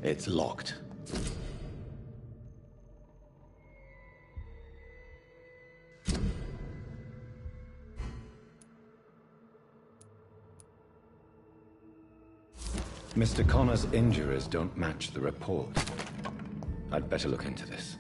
It's locked. Mr. Connor's injuries don't match the report. I'd better look into this.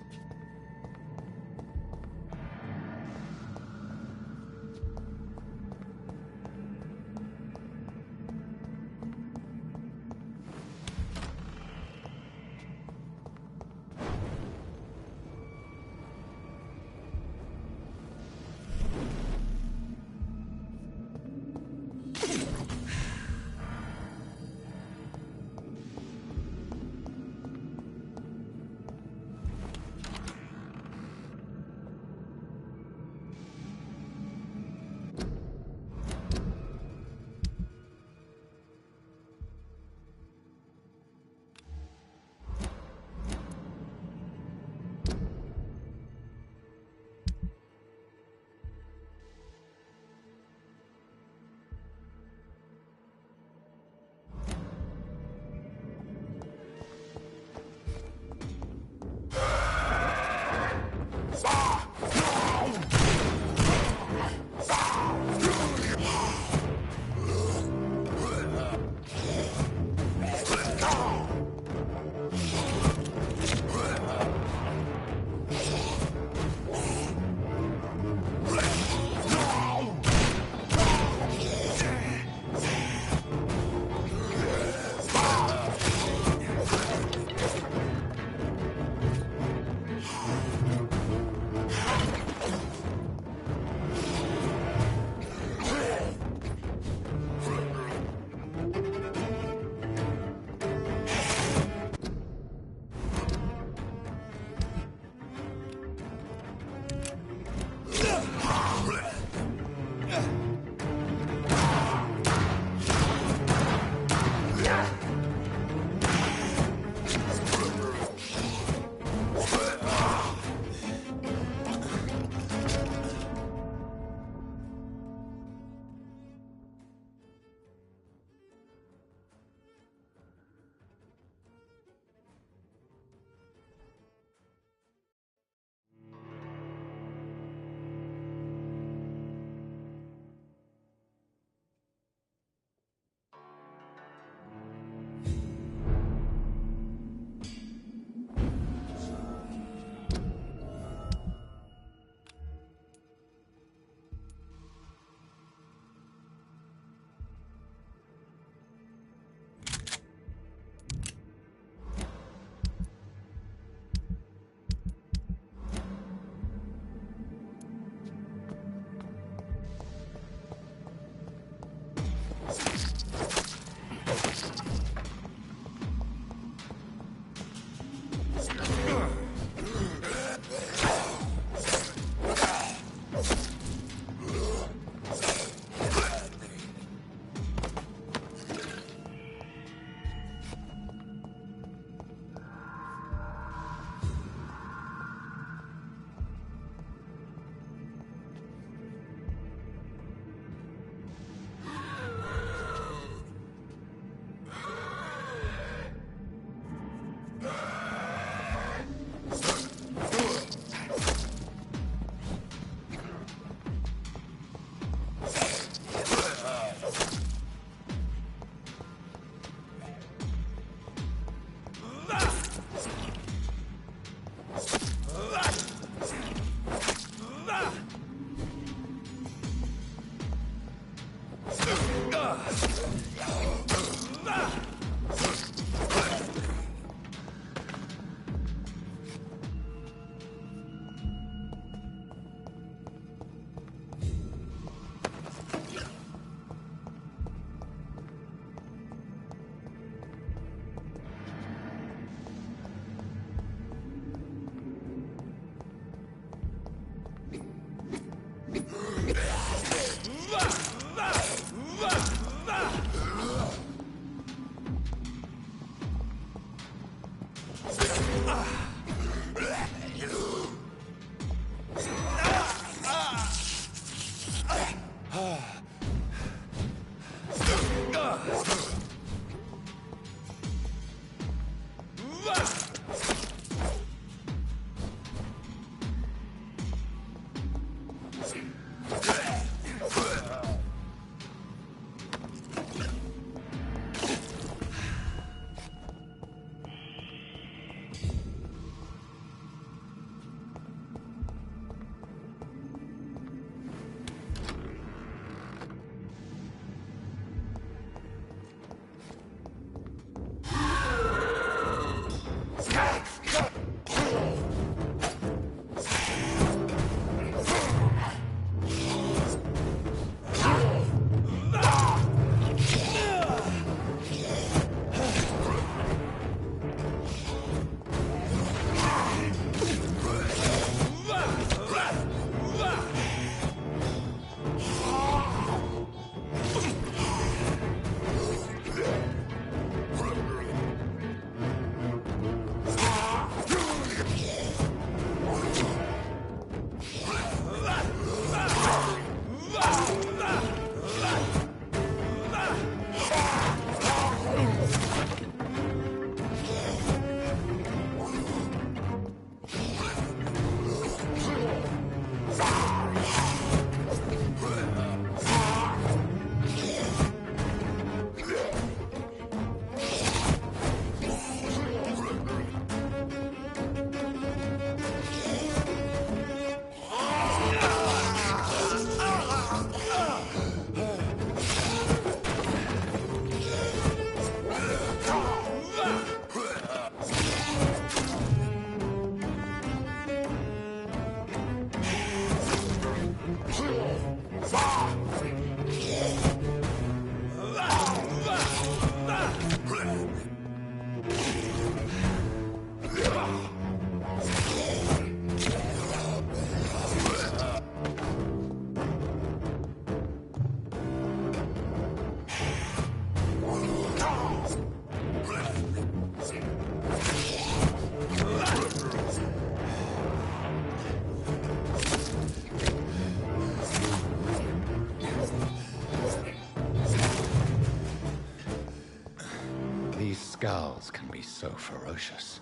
Skulls can be so ferocious.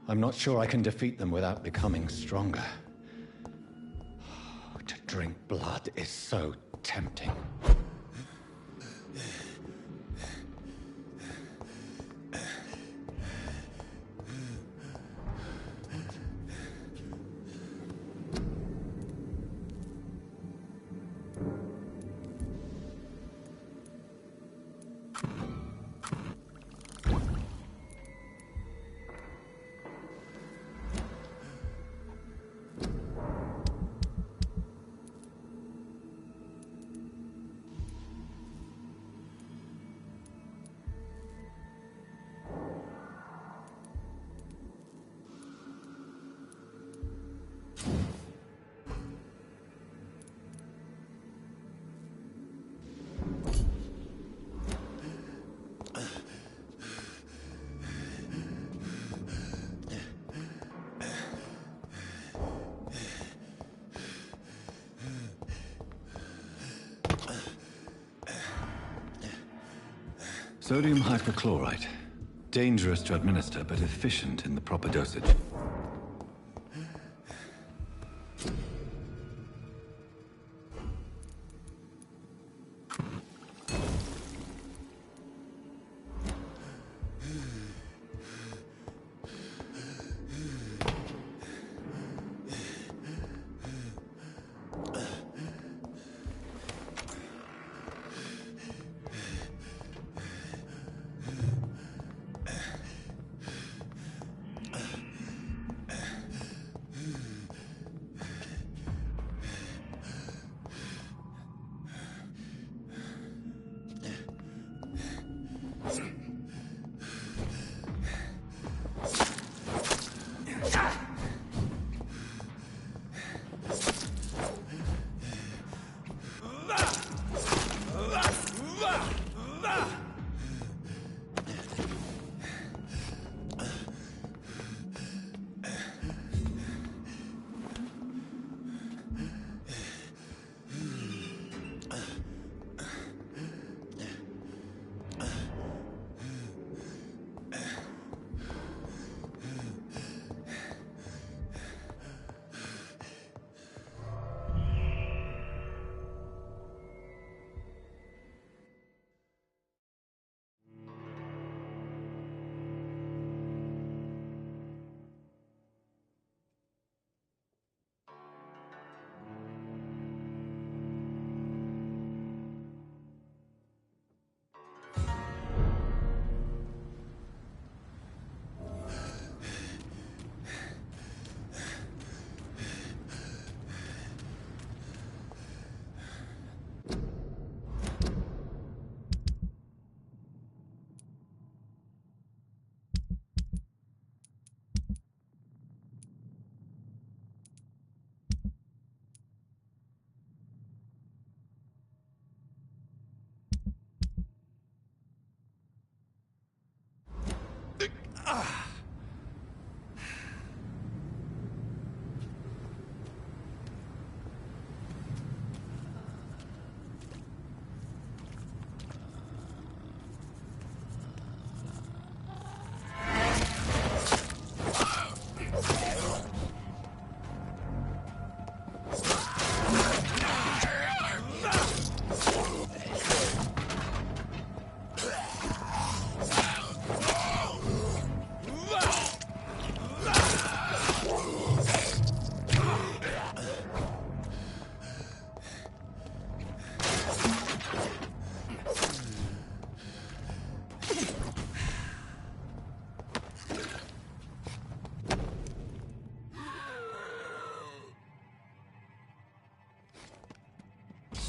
I'm not sure I can defeat them without becoming stronger. To drink blood is so tempting. Sodium hypochlorite. Dangerous to administer, but efficient in the proper dosage.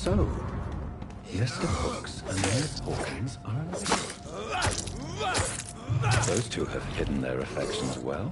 So, Mr. Hooks and Miss Hawkins are alive. Those two have hidden their affections well.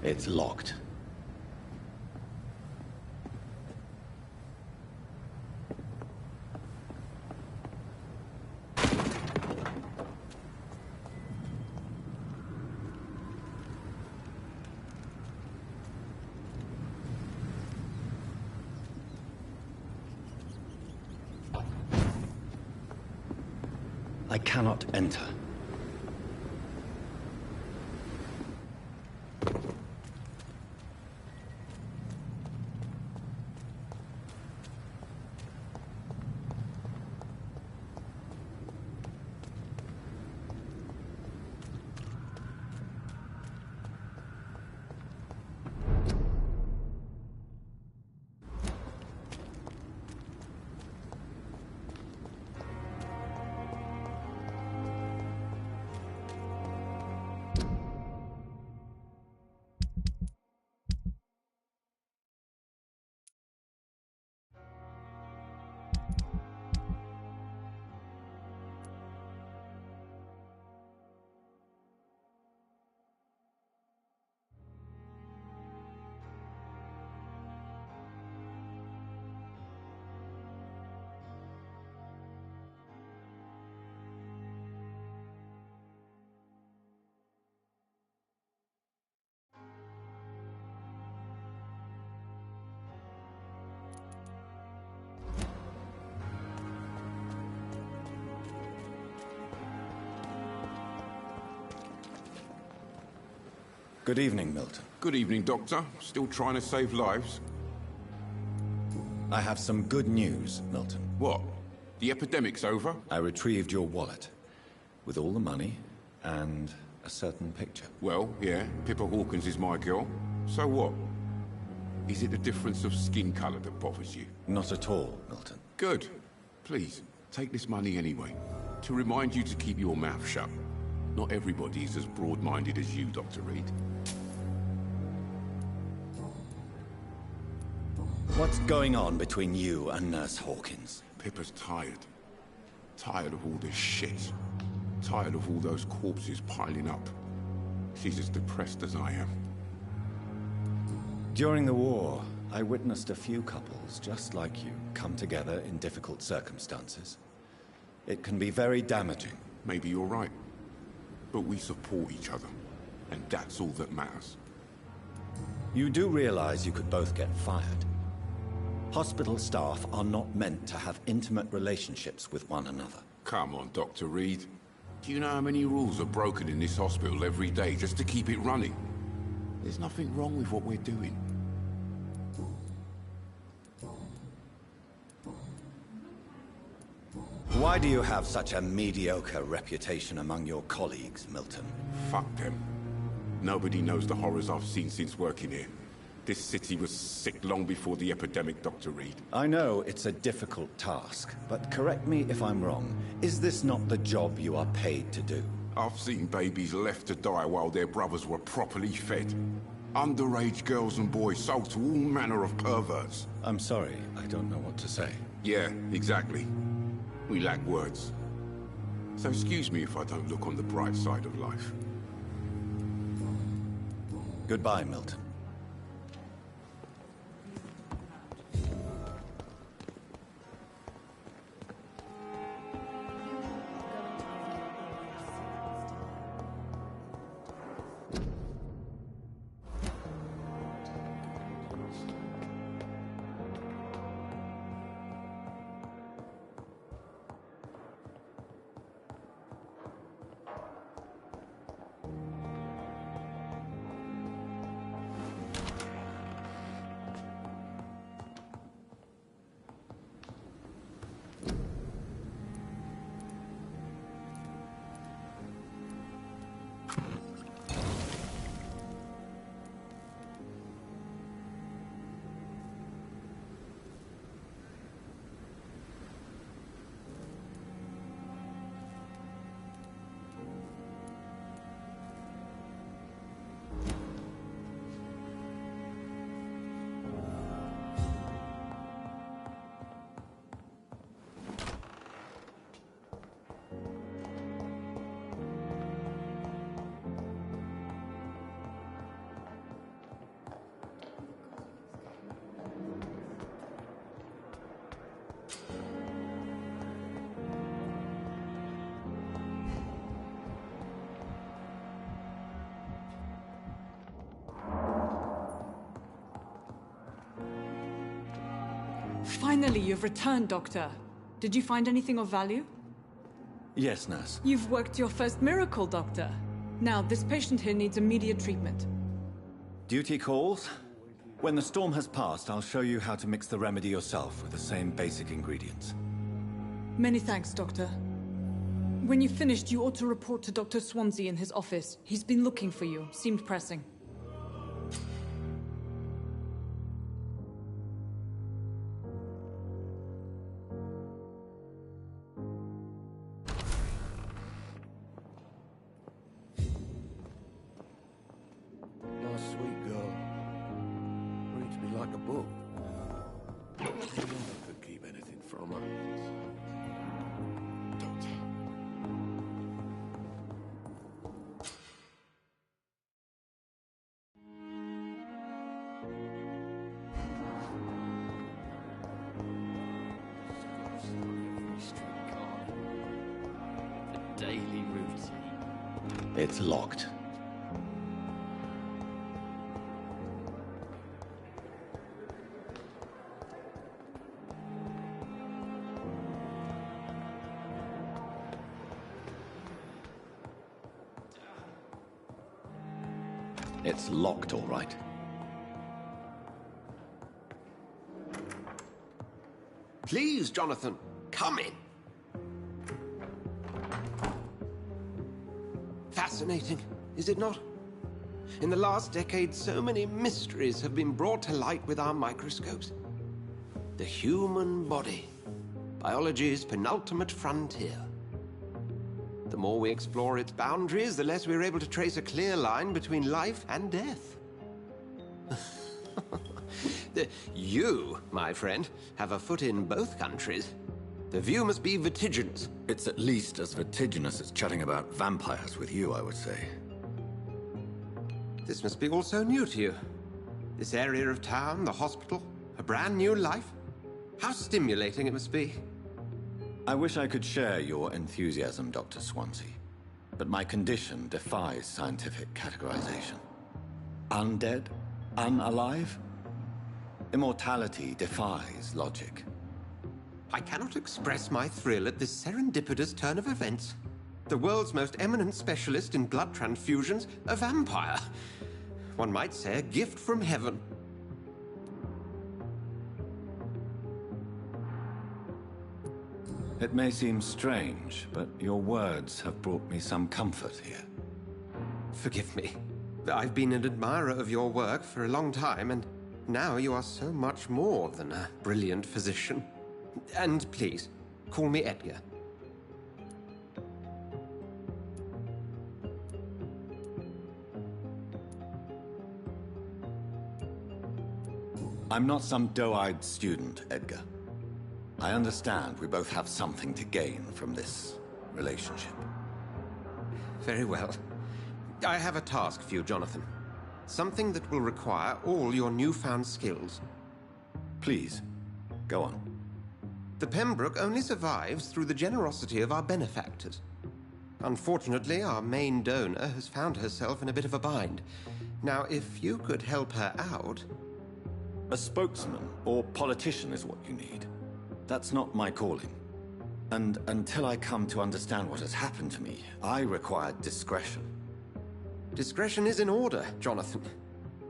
It's locked. I cannot enter. Good evening, Milton. Good evening, Doctor. Still trying to save lives? I have some good news, Milton. What? The epidemic's over? I retrieved your wallet, with all the money, and a certain picture. Well, yeah, Pippa Hawkins is my girl. So what? Is it the difference of skin color that bothers you? Not at all, Milton. Good. Please, take this money anyway. To remind you to keep your mouth shut. Not everybody is as broad-minded as you, Dr. Reed. What's going on between you and Nurse Hawkins? Pippa's tired. Tired of all this shit. Tired of all those corpses piling up. She's as depressed as I am. During the war, I witnessed a few couples just like you come together in difficult circumstances. It can be very damaging. Maybe you're right. But we support each other. And that's all that matters. You do realize you could both get fired. Hospital staff are not meant to have intimate relationships with one another. Come on, Dr. Reed. Do you know how many rules are broken in this hospital every day just to keep it running? There's nothing wrong with what we're doing. Why do you have such a mediocre reputation among your colleagues, Milton? Fuck them. Nobody knows the horrors I've seen since working here. This city was sick long before the epidemic, Dr. Reed. I know it's a difficult task, but correct me if I'm wrong. Is this not the job you are paid to do? I've seen babies left to die while their brothers were properly fed. Underage girls and boys sold to all manner of perverts. I'm sorry, I don't know what to say. Yeah, exactly. We lack words. So excuse me if I don't look on the bright side of life. Goodbye, Milton. Finally, you've returned, Doctor. Did you find anything of value? Yes, nurse. You've worked your first miracle, Doctor. Now, this patient here needs immediate treatment. Duty calls. When the storm has passed, I'll show you how to mix the remedy yourself with the same basic ingredients. Many thanks, Doctor. When you've finished, you ought to report to Dr. Swansea in his office. He's been looking for you. Seemed pressing. Nice, sweet girl. Reads me like a book. I never could keep anything from her. Doctor. Every street corner. The daily routine. It's locked. It's locked, all right. Please, Jonathan, come in. Fascinating, is it not? In the last decade, so many mysteries have been brought to light with our microscopes. The human body, biology's penultimate frontier. The more we explore its boundaries, the less we're able to trace a clear line between life and death. You, my friend, have a foot in both countries. The view must be vertiginous. It's at least as vertiginous as chatting about vampires with you, I would say. This must be all so new to you. This area of town, the hospital, a brand new life. How stimulating it must be. I wish I could share your enthusiasm, Dr. Swansea, but my condition defies scientific categorization. Undead? Unalive? Immortality defies logic. I cannot express my thrill at this serendipitous turn of events. The world's most eminent specialist in blood transfusions, a vampire. One might say a gift from heaven. It may seem strange, but your words have brought me some comfort here. Forgive me. I've been an admirer of your work for a long time, and now you are so much more than a brilliant physician. And please, call me Edgar. I'm not some doe-eyed student, Edgar. I understand we both have something to gain from this relationship. Very well. I have a task for you, Jonathan. Something that will require all your newfound skills. Please, go on. The Pembroke only survives through the generosity of our benefactors. Unfortunately, our main donor has found herself in a bit of a bind. Now, if you could help her out... A spokesman or politician is what you need. That's not my calling. And until I come to understand what has happened to me, I require discretion. Discretion is in order, Jonathan.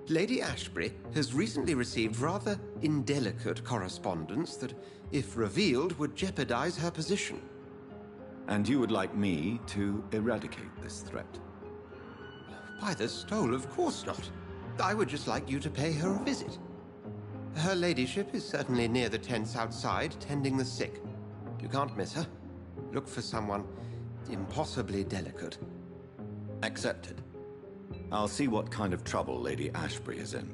Lady Ashbury has recently received rather indelicate correspondence that, if revealed, would jeopardize her position. And you would like me to eradicate this threat? By the stole, of course not. I would just like you to pay her a visit. Her ladyship is certainly near the tents outside, tending the sick. You can't miss her. Look for someone impossibly delicate. Accepted. I'll see what kind of trouble Lady Ashbury is in.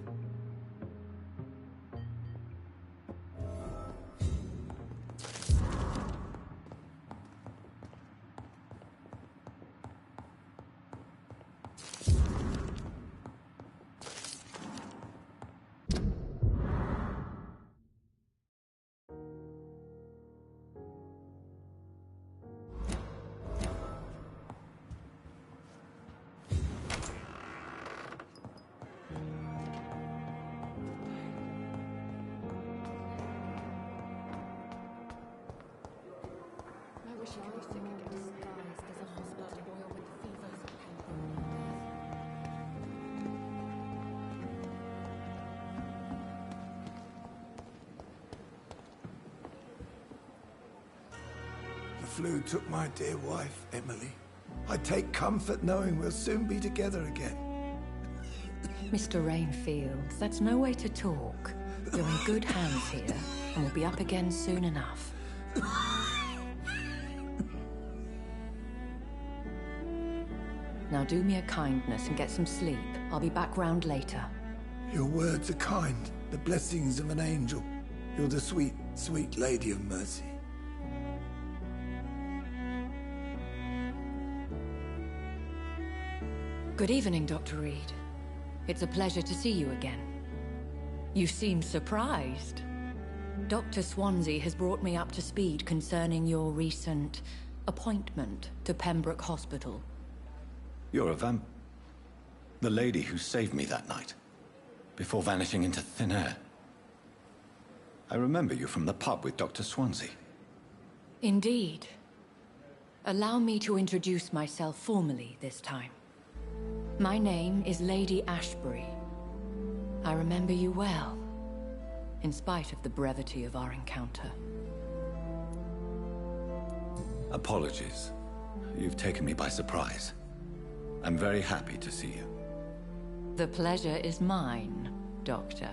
flu took my dear wife, Emily. I take comfort knowing we'll soon be together again. Mr. Rainfield, that's no way to talk. You're in good hands here, and we'll be up again soon enough. Now do me a kindness and get some sleep. I'll be back round later. Your words are kind, the blessings of an angel. You're the sweet, sweet Lady of Mercy. Good evening, Dr. Reed. It's a pleasure to see you again. You seem surprised. Dr. Swansea has brought me up to speed concerning your recent appointment to Pembroke Hospital. You're a the lady who saved me that night, before vanishing into thin air. I remember you from the pub with Dr. Swansea. Indeed. Allow me to introduce myself formally this time. My name is Lady Ashbury. I remember you well, in spite of the brevity of our encounter. Apologies. You've taken me by surprise. I'm very happy to see you. The pleasure is mine, Doctor.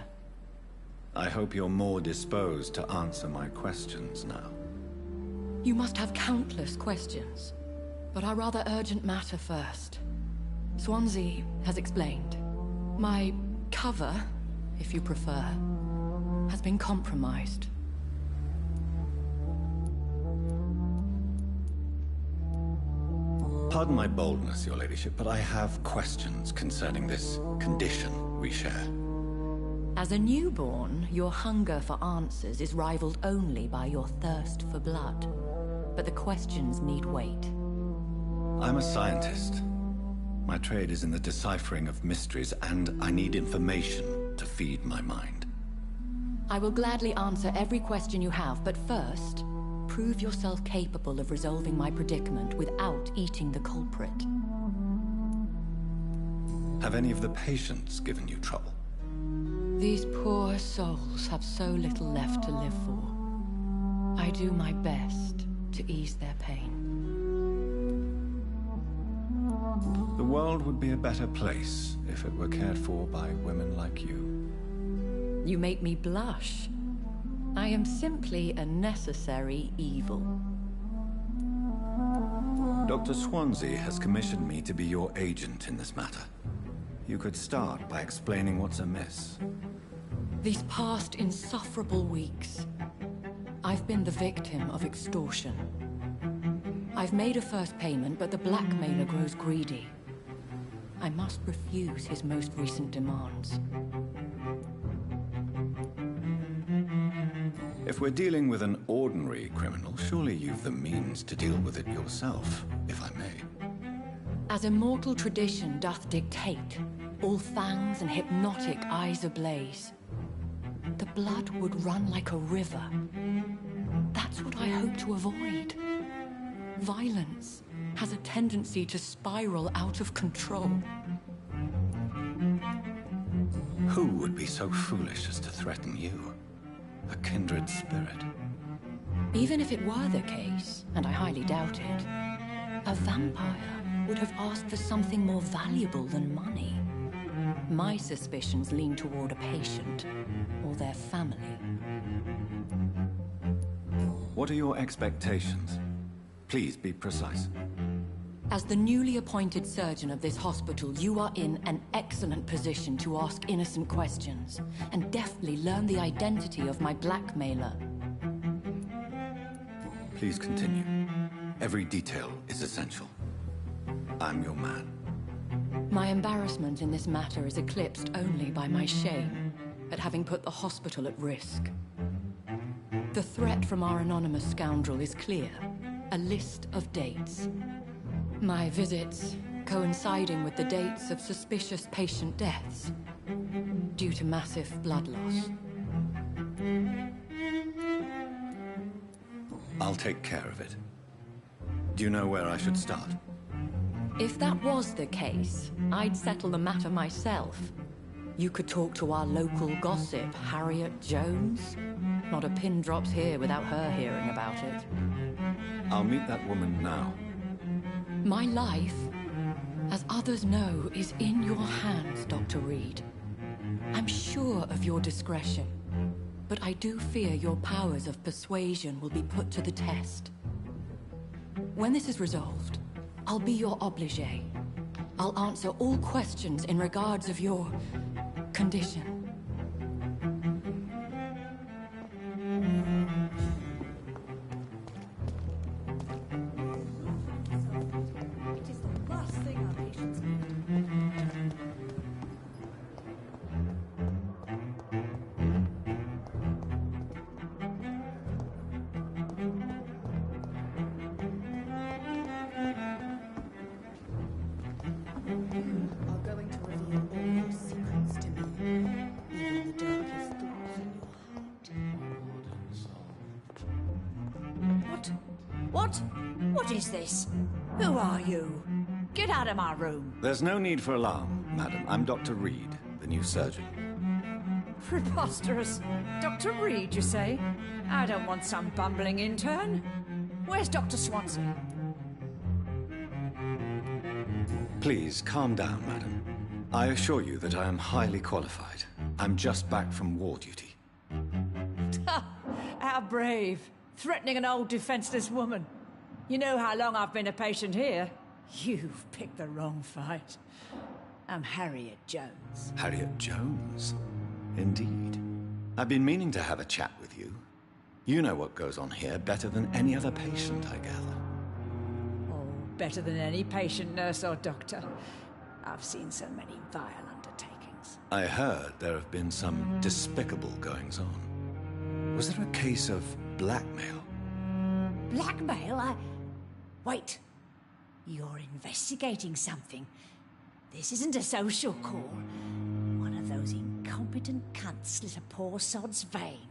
I hope you're more disposed to answer my questions now. You must have countless questions, but our rather urgent matter first. Swansea has explained. My cover, if you prefer, has been compromised. Pardon my boldness, Your Ladyship, but I have questions concerning this condition we share. As a newborn, your hunger for answers is rivaled only by your thirst for blood. But the questions need wait. I'm a scientist. My trade is in the deciphering of mysteries, and I need information to feed my mind. I will gladly answer every question you have, but first, prove yourself capable of resolving my predicament without eating the culprit. Have any of the patients given you trouble? These poor souls have so little left to live for. I do my best to ease their pain. The world would be a better place if it were cared for by women like you. You make me blush. I am simply a necessary evil. Dr. Swansea has commissioned me to be your agent in this matter. You could start by explaining what's amiss. These past insufferable weeks, I've been the victim of extortion. I've made a first payment, but the blackmailer grows greedy. I must refuse his most recent demands. If we're dealing with an ordinary criminal, surely you've the means to deal with it yourself, if I may. As immortal tradition doth dictate, all fangs and hypnotic eyes ablaze, the blood would run like a river. That's what I hope to avoid. Violence has a tendency to spiral out of control. Who would be so foolish as to threaten you? A kindred spirit. Even if it were the case, and I highly doubt it, a vampire would have asked for something more valuable than money. My suspicions lean toward a patient or their family. What are your expectations? Please be precise. As the newly appointed surgeon of this hospital, you are in an excellent position to ask innocent questions and deftly learn the identity of my blackmailer. Please continue. Every detail is essential. I'm your man. My embarrassment in this matter is eclipsed only by my shame at having put the hospital at risk. The threat from our anonymous scoundrel is clear. A list of dates. My visits coinciding with the dates of suspicious patient deaths due to massive blood loss. I'll take care of it. Do you know where I should start? If that was the case, I'd settle the matter myself. You could talk to our local gossip, Harriet Jones. Not a pin drops here without her hearing about it. I'll meet that woman now. My life, as others know, is in your hands, Dr. Reed. I'm sure of your discretion, but I do fear your powers of persuasion will be put to the test. When this is resolved, I'll be your obligé. I'll answer all questions in regards of your condition. It is the last thing our patients need. You are going to reveal all your secrets to me, even the darkest thoughts in your heart. What? What is this? Who are you? Get out of my room. There's no need for alarm, madam. I'm Dr. Reed, the new surgeon. Preposterous. Dr. Reed, you say? I don't want some bumbling intern. Where's Dr. Swansea? Please, calm down, madam. I assure you that I am highly qualified. I'm just back from war duty. How brave. Threatening an old defenseless woman. You know how long I've been a patient here? You've picked the wrong fight. I'm Harriet Jones. Harriet Jones? Indeed. I've been meaning to have a chat with you. You know what goes on here better than any other patient, I gather. Oh, better than any patient, nurse or doctor. I've seen so many vile undertakings. I heard there have been some despicable goings-on. Was there a case of blackmail? Blackmail? Wait. You're investigating something. This isn't a social call. One of those incompetent cunts slit a poor sod's vein.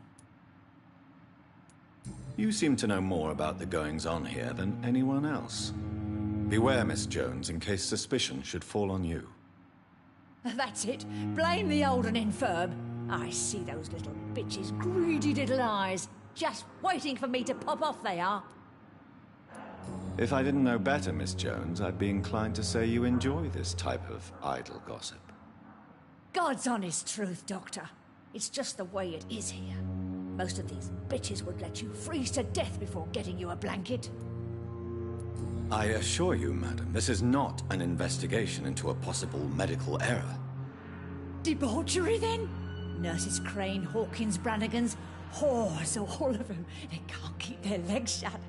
You seem to know more about the goings-on here than anyone else. Beware, Miss Jones, in case suspicion should fall on you. That's it. Blame the old and infirm. I see those little bitches' greedy little eyes. Just waiting for me to pop off, they are. If I didn't know better, Miss Jones, I'd be inclined to say you enjoy this type of idle gossip. God's honest truth, Doctor. It's just the way it is here. Most of these bitches would let you freeze to death before getting you a blanket. I assure you, madam, this is not an investigation into a possible medical error. Debauchery, then? Nurses Crane, Hawkins, Brannigans, whores, all of them. They can't keep their legs shut.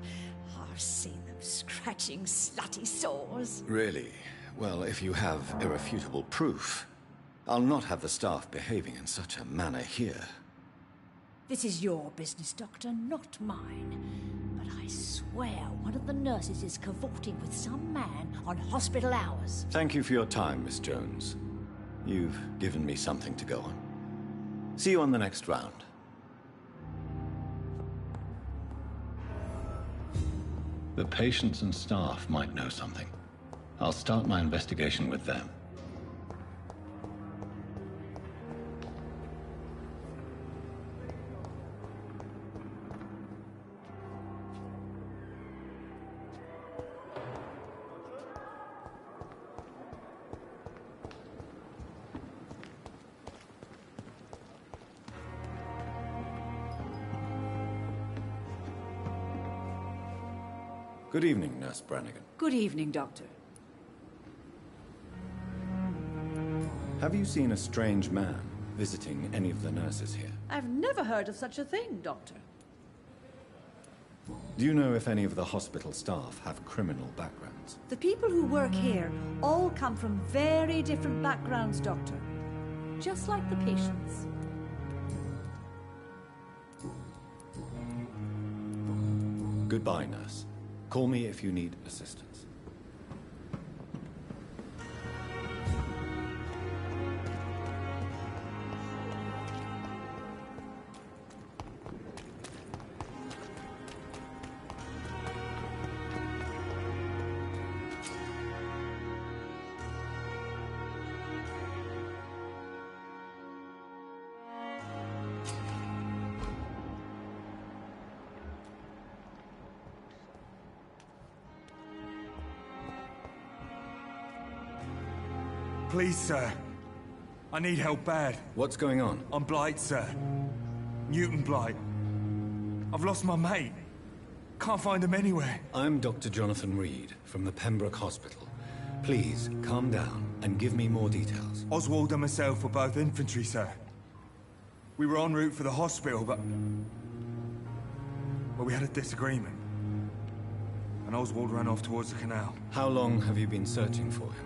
I've seen them scratching slutty sores. Really? Well, if you have irrefutable proof, I'll not have the staff behaving in such a manner here. This is your business, Doctor, not mine. But I swear one of the nurses is cavorting with some man on hospital hours. Thank you for your time, Miss Jones. You've given me something to go on. See you on the next round. The patients and staff might know something. I'll start my investigation with them. Good evening, Nurse Brannigan. Good evening, Doctor. Have you seen a strange man visiting any of the nurses here? I've never heard of such a thing, Doctor. Do you know if any of the hospital staff have criminal backgrounds? The people who work here all come from very different backgrounds, Doctor. Just like the patients. Goodbye, nurse. Call me if you need assistance. Please, sir. I need help bad. What's going on? I'm Blight, sir. Newton Blight. I've lost my mate. Can't find him anywhere. I'm Dr. Jonathan Reed from the Pembroke Hospital. Please, calm down and give me more details. Oswald and myself were both infantry, sir. We were en route for the hospital, but... well, we had a disagreement. And Oswald ran off towards the canal. How long have you been searching for him?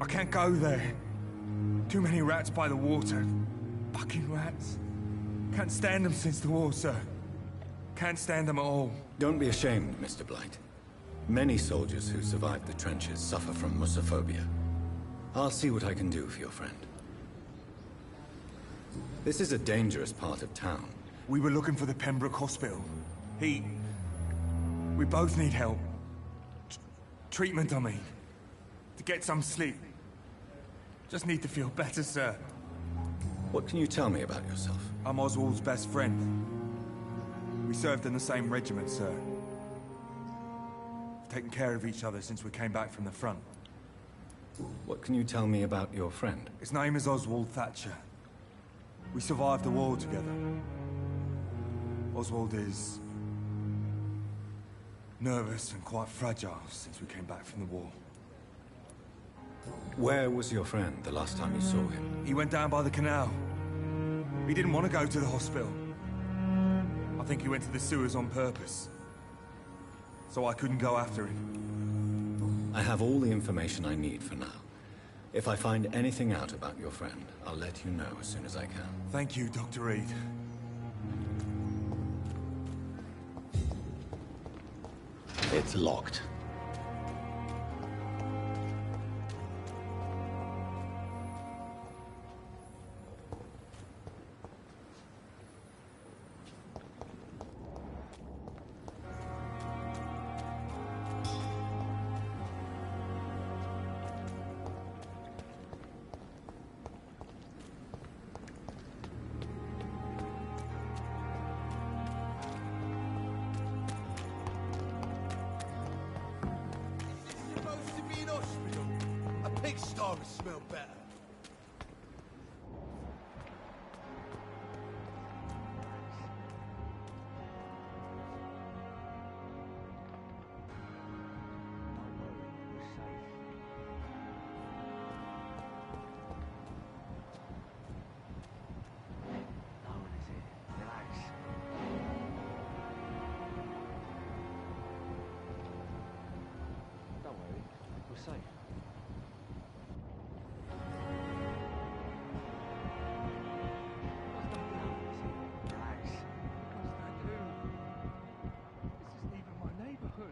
I can't go there. Too many rats by the water. Fucking rats. Can't stand them since the war, sir. Can't stand them at all. Don't be ashamed, Mr. Blight. Many soldiers who survived the trenches suffer from musophobia. I'll see what I can do for your friend. This is a dangerous part of town. We were looking for the Pembroke Hospital. We both need help. Treatment, I mean. To get some sleep. Just need to feel better, sir. What can you tell me about yourself? I'm Oswald's best friend. We served in the same regiment, sir. We've taken care of each other since we came back from the front. What can you tell me about your friend? His name is Oswald Thatcher. We survived the war together. Oswald is... nervous and quite fragile since we came back from the war. Where was your friend the last time you saw him? He went down by the canal. He didn't want to go to the hospital. I think he went to the sewers on purpose. So I couldn't go after him. I have all the information I need for now. If I find anything out about your friend, I'll let you know as soon as I can. Thank you, Dr. Reed. It's locked. Smell better. Don't worry, we're safe.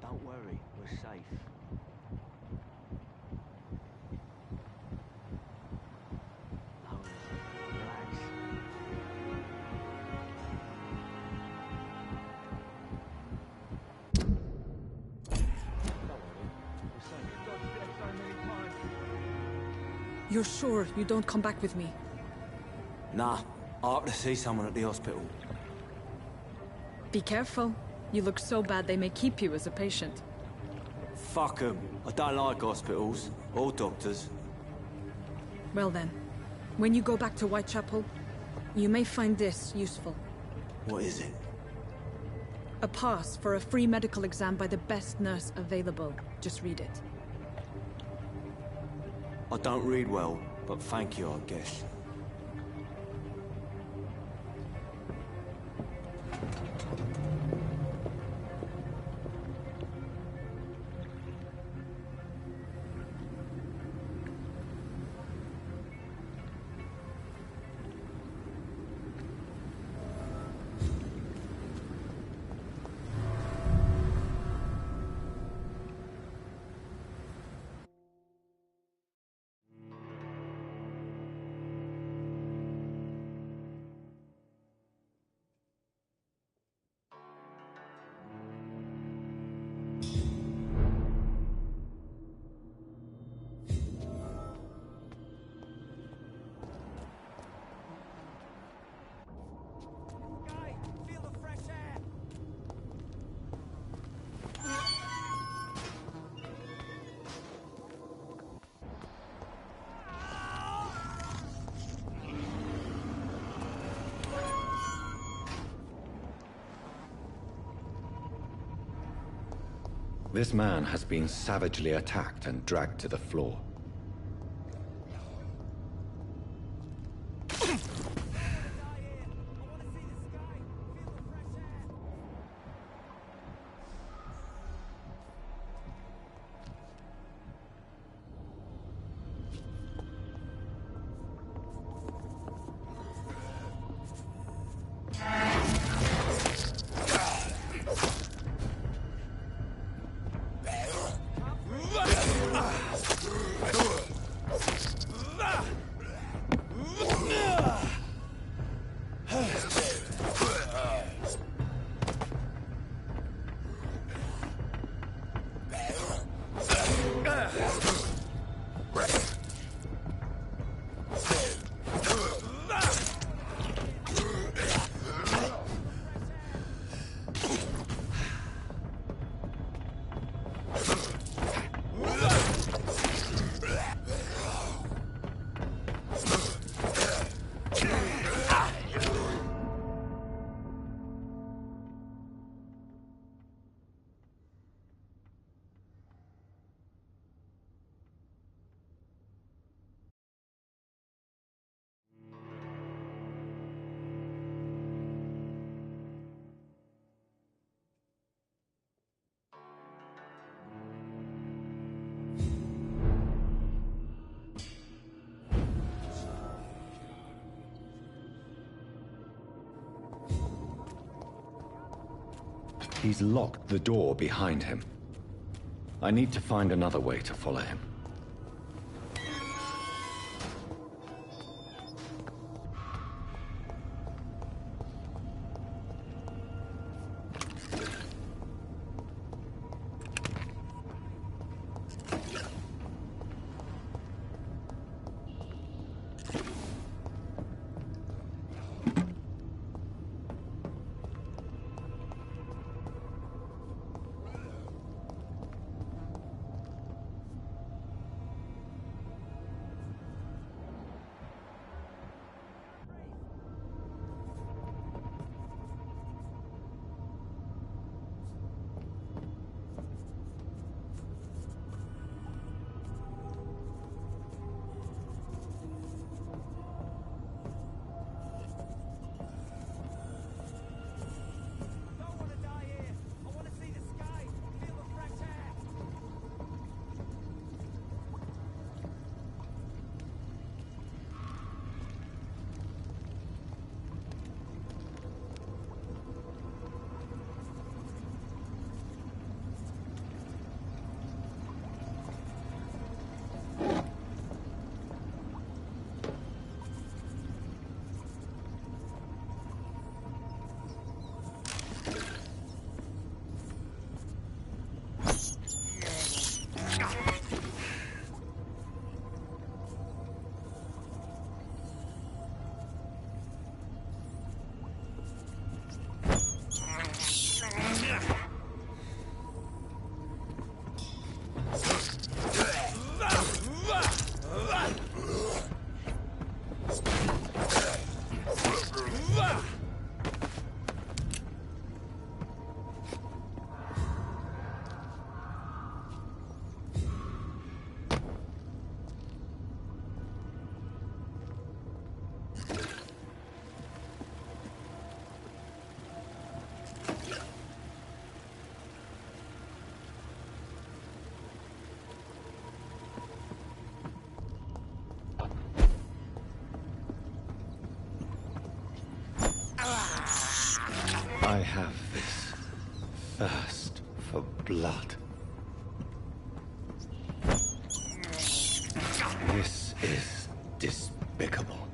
Don't worry, we're safe. No, relax. Don't worry, we're safe. God's dead so many times. You're sure you don't come back with me? Nah, I have to see someone at the hospital. Be careful. You look so bad they may keep you as a patient. Fuck 'em. I don't like hospitals. Or doctors. Well then, when you go back to Whitechapel, you may find this useful. What is it? A pass for a free medical exam by the best nurse available. Just read it. I don't read well, but thank you, I guess. This man has been savagely attacked and dragged to the floor. He's locked the door behind him. I need to find another way to follow him. I have this thirst for blood. This is despicable.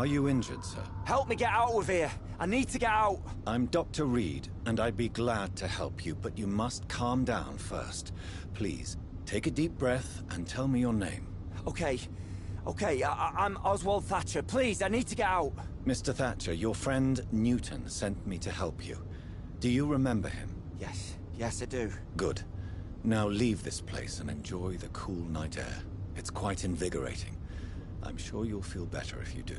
Are you injured, sir? Help me get out of here. I need to get out. I'm Dr. Reed, and I'd be glad to help you, but you must calm down first. Please, take a deep breath and tell me your name. Okay. I'm Oswald Thatcher. Please, I need to get out. Mr. Thatcher, your friend Newton sent me to help you. Do you remember him? Yes, I do. Good. Now leave this place and enjoy the cool night air. It's quite invigorating. I'm sure you'll feel better if you do.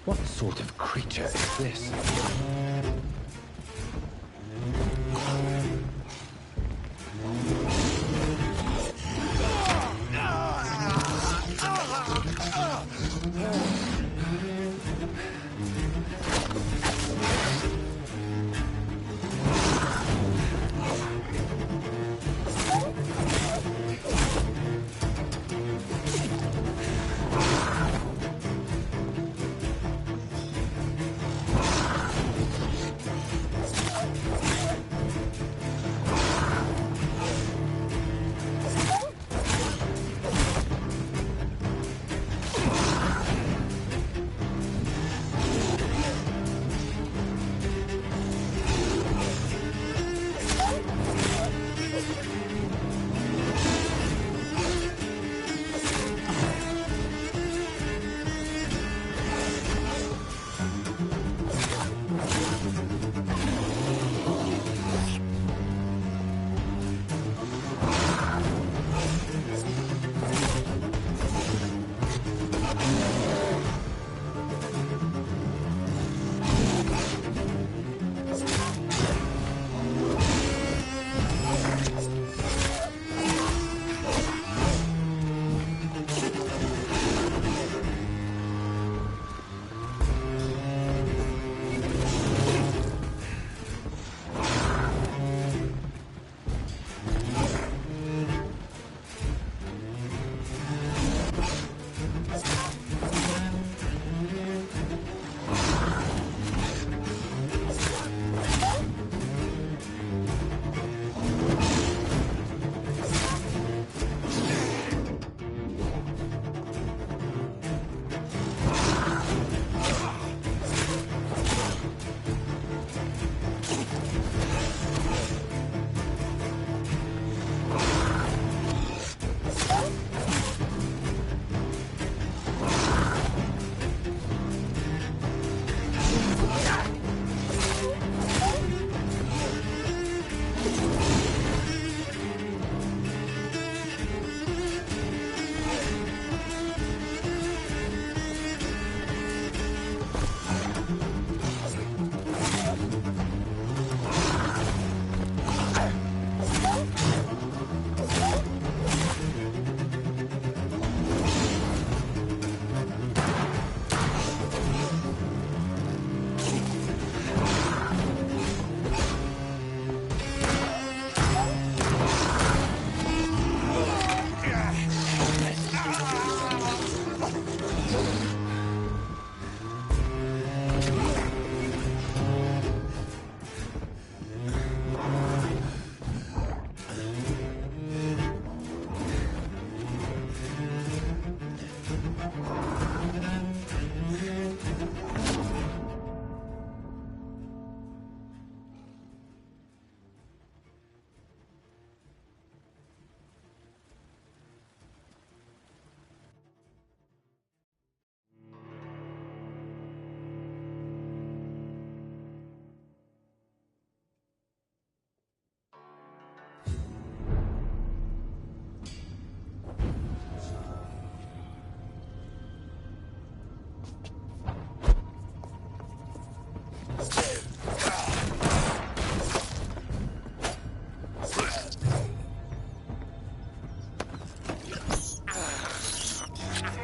What sort of creature is this?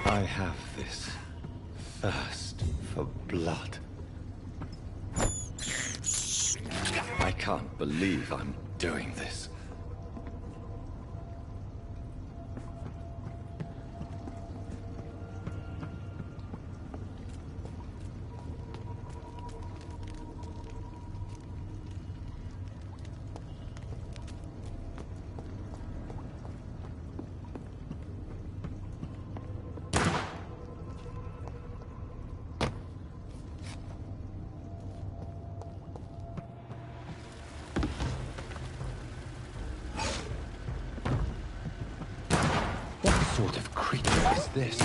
I have this thirst for blood. I can't believe I'm doing this. What sort of creature is this?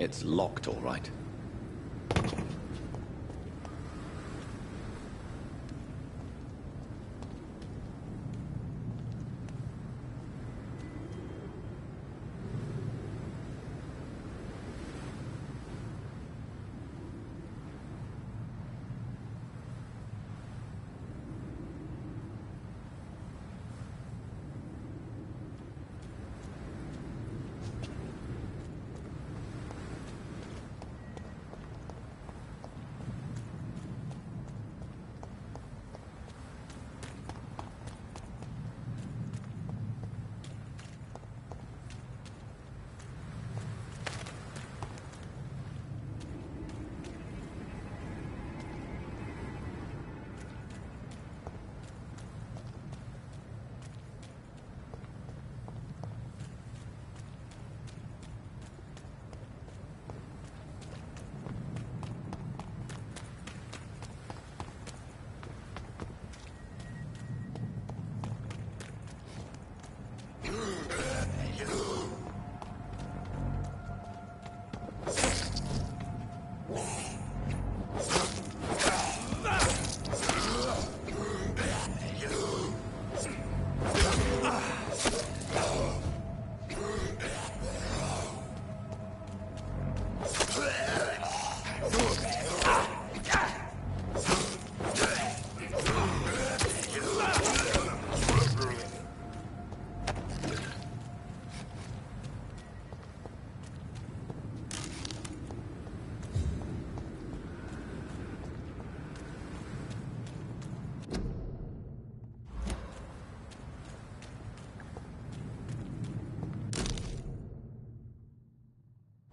It's locked, all right.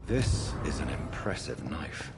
This is an impressive knife.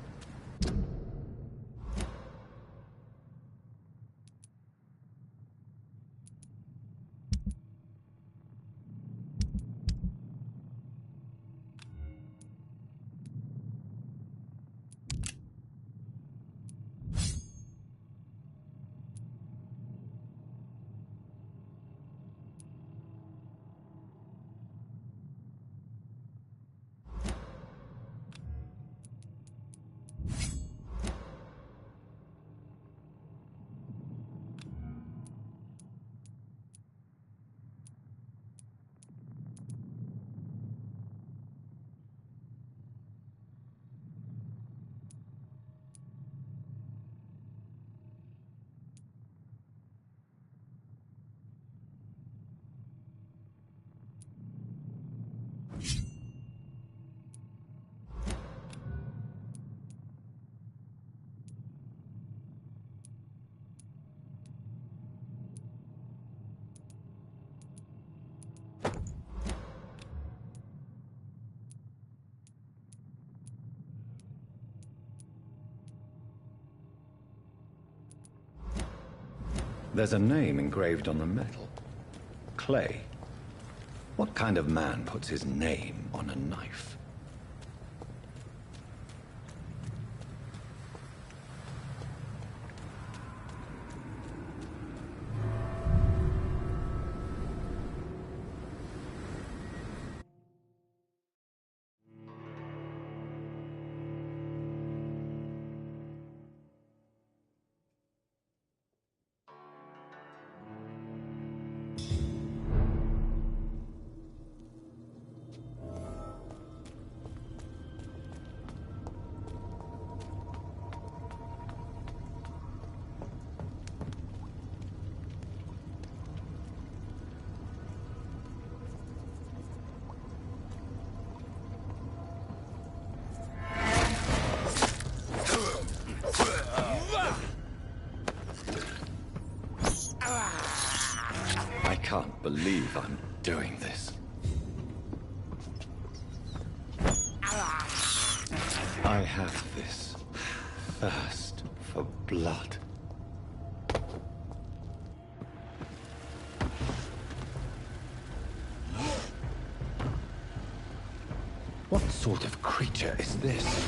There's a name engraved on the metal. Clay. What kind of man puts his name on a knife? I can't believe I'm doing this. I have this thirst for blood. What sort of creature is this?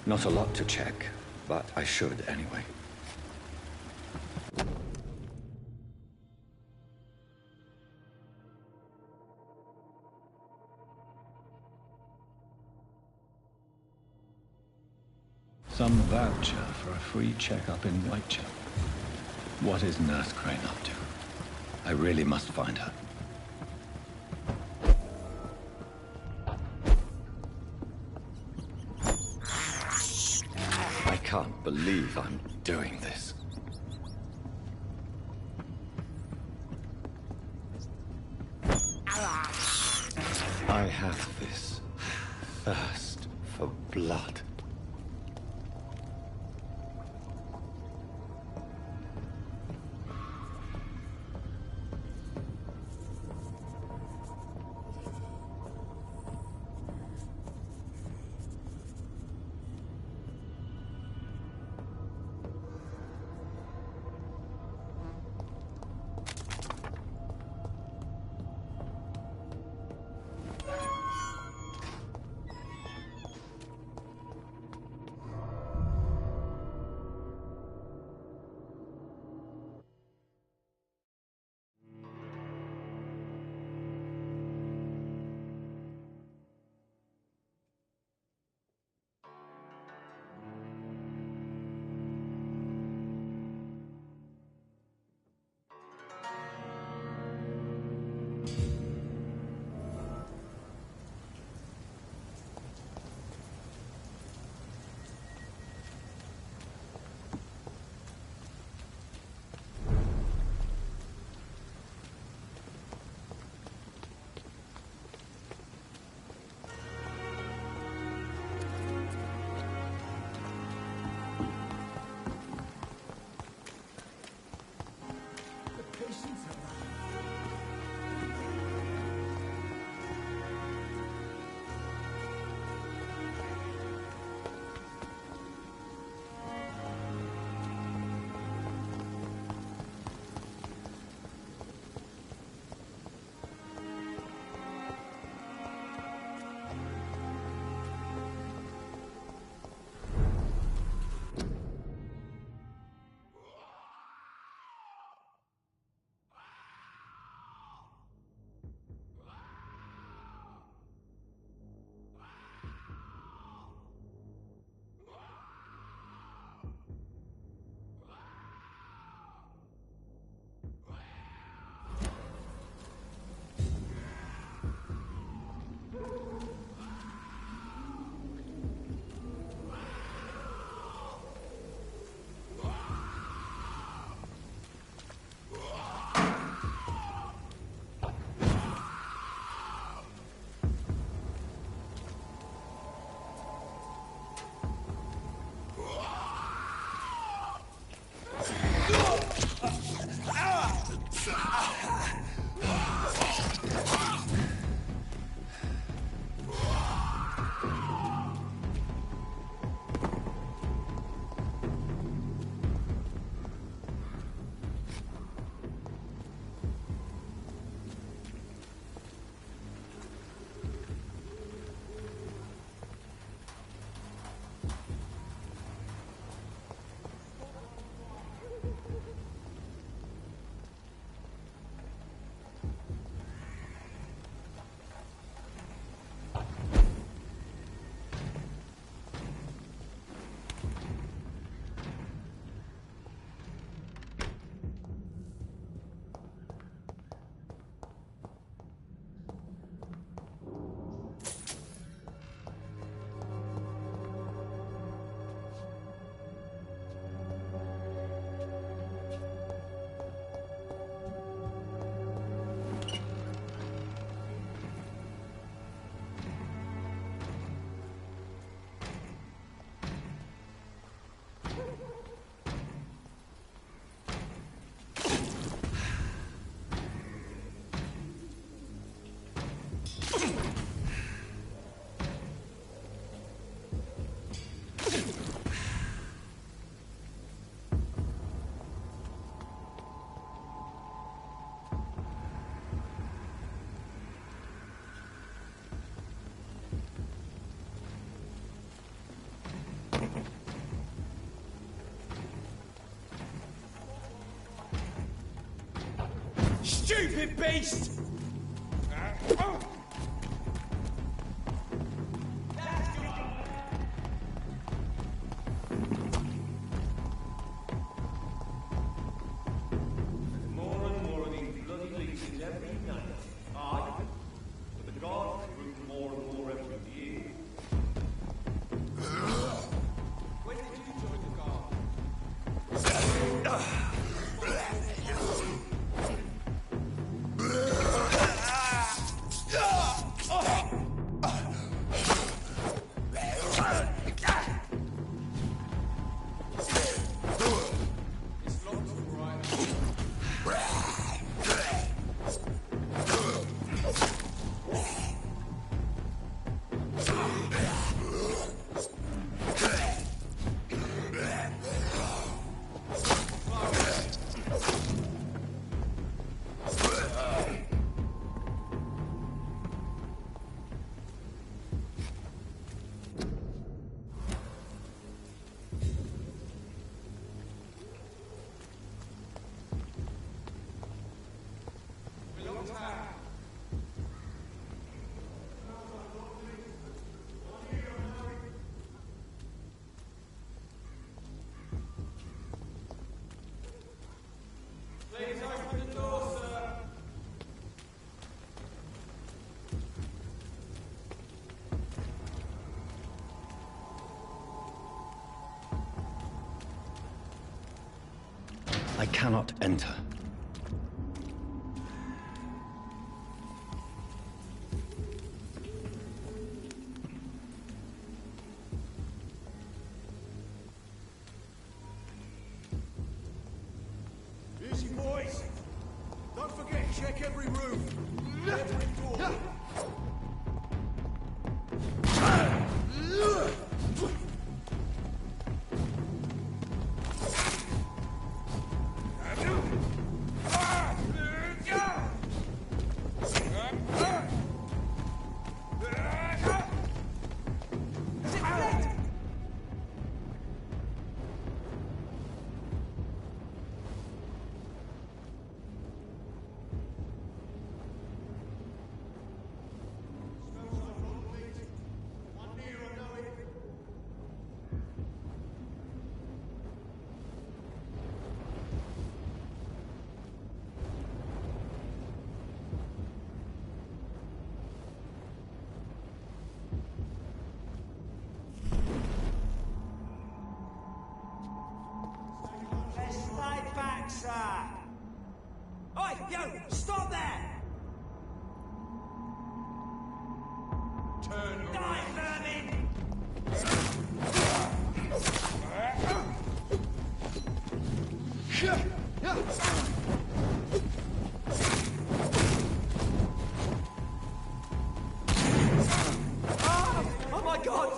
Not a lot to check, but I should anyway. Some voucher for a free checkup in Whitechapel. What is Nurse Crane up to? I really must find her. I can't believe I'm doing this. I have this thirst for blood. stupid beast! More and more of these bloody leeches every night. Aye. But the guards grew more and more every year. When did you join the guard? Please open the door, sir. I cannot enter. Easy, boys. Don't forget, check every room. Every door. Stay back, sir. Oi, yo, stop there! Turn Die, vermin! Oh my god!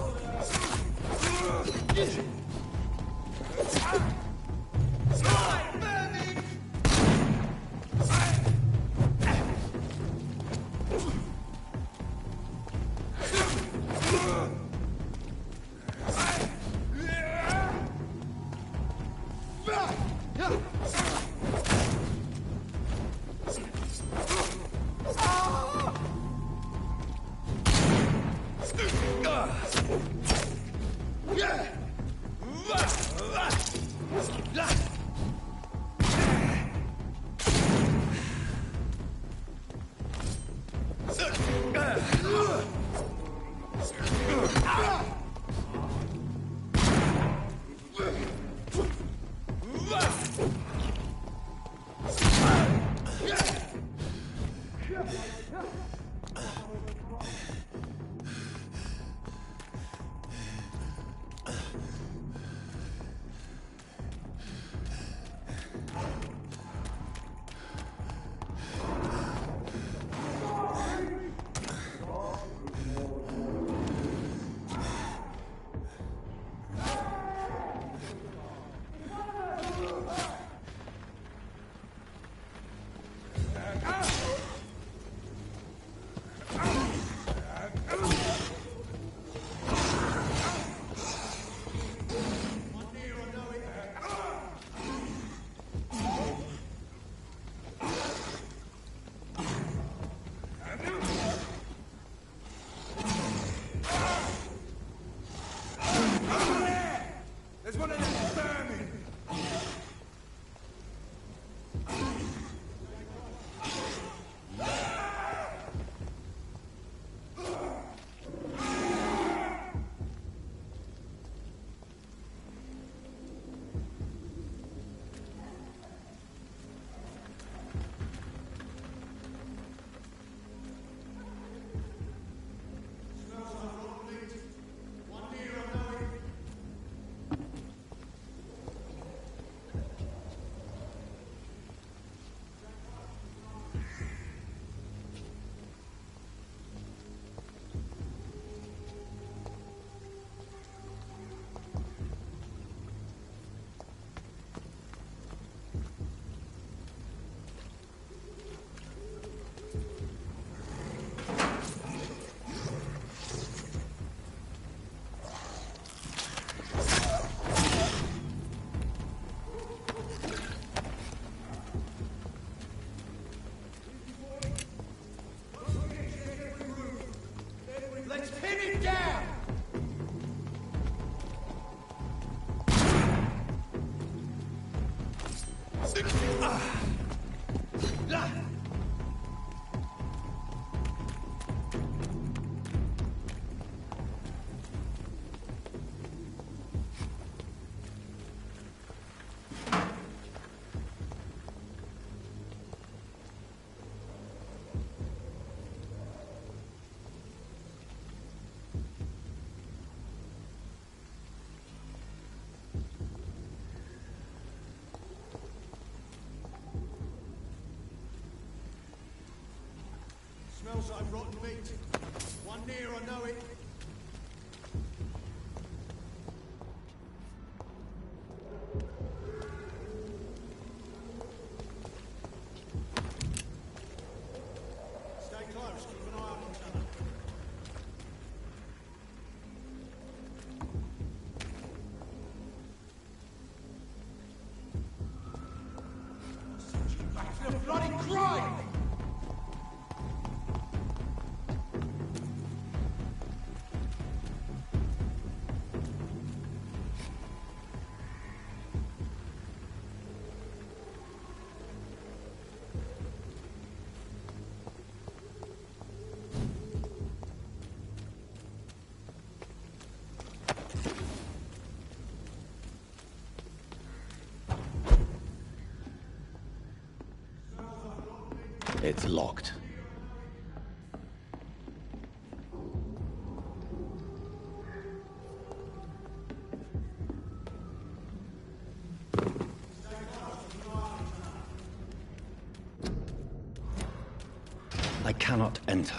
There's one of them vermin! Let's pin it down! Smells like rotten meat. One near, I know it. Stay close, keep an eye on each other. Back to the bloody crime! It's locked. I cannot enter.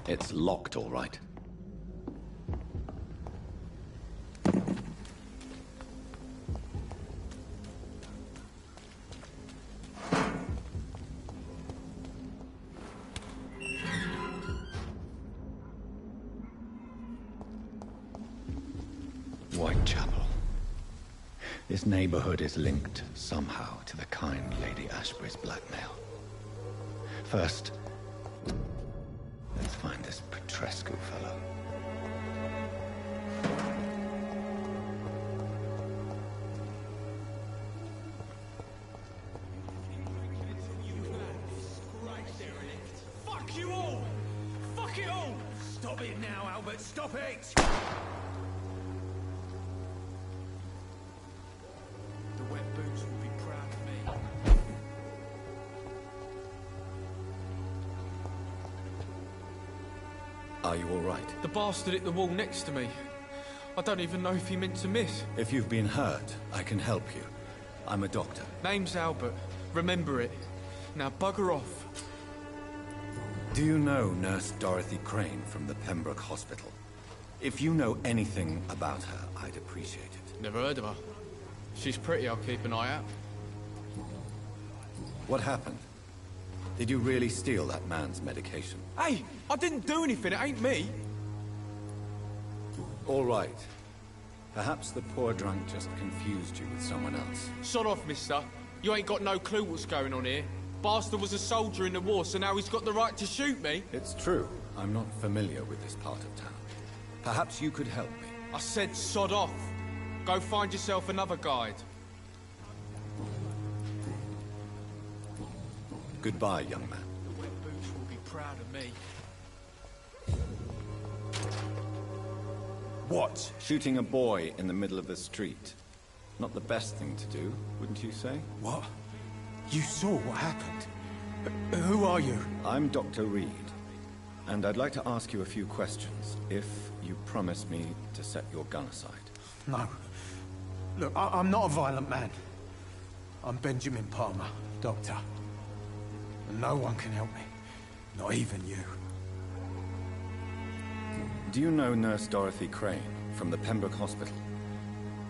It's locked, all right. Whitechapel. This neighborhood is linked somehow to the kind Lady Ashbury's blackmail. First, let's find this Petrescu fellow. Fuck you all! Fuck it all! Stop it now, Albert, stop it! The wet boots will be proud of me. Are you all right? The bastard hit the wall next to me. I don't even know if he meant to miss. If you've been hurt, I can help you. I'm a doctor. Name's Albert. Remember it. Now bugger off. Do you know Nurse Dorothy Crane from the Pembroke Hospital? If you know anything about her, I'd appreciate it. Never heard of her. She's pretty, I'll keep an eye out. What happened? Did you really steal that man's medication? Hey, I didn't do anything, it ain't me. All right. Perhaps the poor drunk just confused you with someone else. Sod off, mister. You ain't got no clue what's going on here. Bastard was a soldier in the war, so now he's got the right to shoot me. It's true. I'm not familiar with this part of town. Perhaps you could help me. I said sod off. Go find yourself another guide. Goodbye, young man. The wet boots will be proud of me. What? Shooting a boy in the middle of the street. Not the best thing to do, wouldn't you say? What? You saw what happened? Who are you? I'm Dr. Reed, and I'd like to ask you a few questions, if you promise me to set your gun aside. No. Look, I'm not a violent man. I'm Benjamin Palmer, doctor. And no one can help me. Not even you. Do you know Nurse Dorothy Crane from the Pembroke Hospital?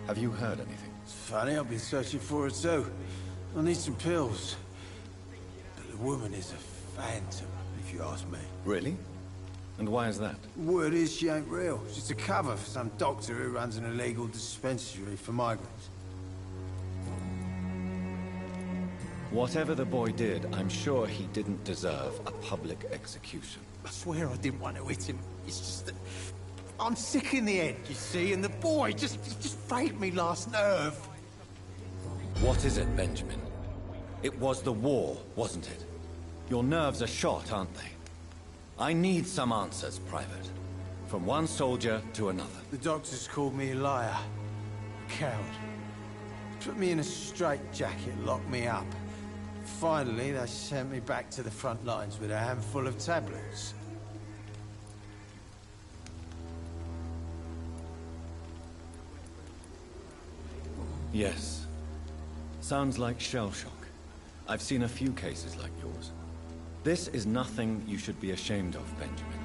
Have you heard anything? It's funny, I've been searching for her too. I need some pills. But the woman is a phantom, if you ask me. Really? And why is that? Word is she ain't real. She's a cover for some doctor who runs an illegal dispensary for migrants. Whatever the boy did, I'm sure he didn't deserve a public execution. I swear I didn't want to hit him. It's just that I'm sick in the head, you see, and the boy just frayed me last nerve. What is it, Benjamin? It was the war, wasn't it? Your nerves are shot, aren't they? I need some answers, Private. From one soldier to another. The doctors called me a liar. A coward. Put me in a straitjacket, locked me up. Finally, they sent me back to the front lines with a handful of tablets. Yes. Sounds like shell shock. I've seen a few cases like yours. This is nothing you should be ashamed of, Benjamin.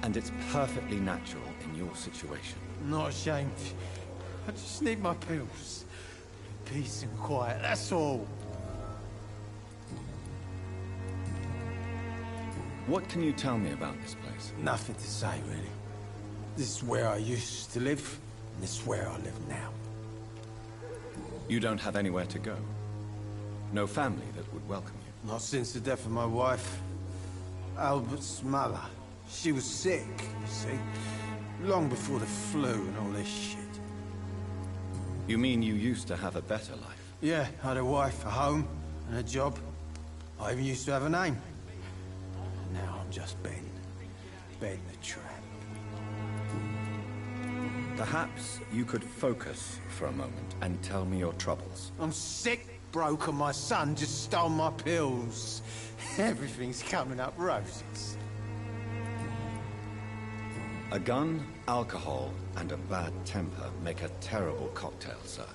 And it's perfectly natural in your situation. I'm not ashamed. I just need my pills. Peace and quiet, that's all. What can you tell me about this place? Nothing to say, really. This is where I used to live, and this is where I live now. You don't have anywhere to go? No family that would welcome you? Not since the death of my wife. Albert's mother. She was sick, you see. Long before the flu and all this shit. You mean you used to have a better life? Yeah, I had a wife, a home, and a job. I even used to have a name. Now I'm just Ben. Ben the Tramp. Perhaps you could focus for a moment and tell me your troubles. I'm sick, broke, and my son just stole my pills. Everything's coming up roses. A gun, alcohol, and a bad temper make a terrible cocktail, sir.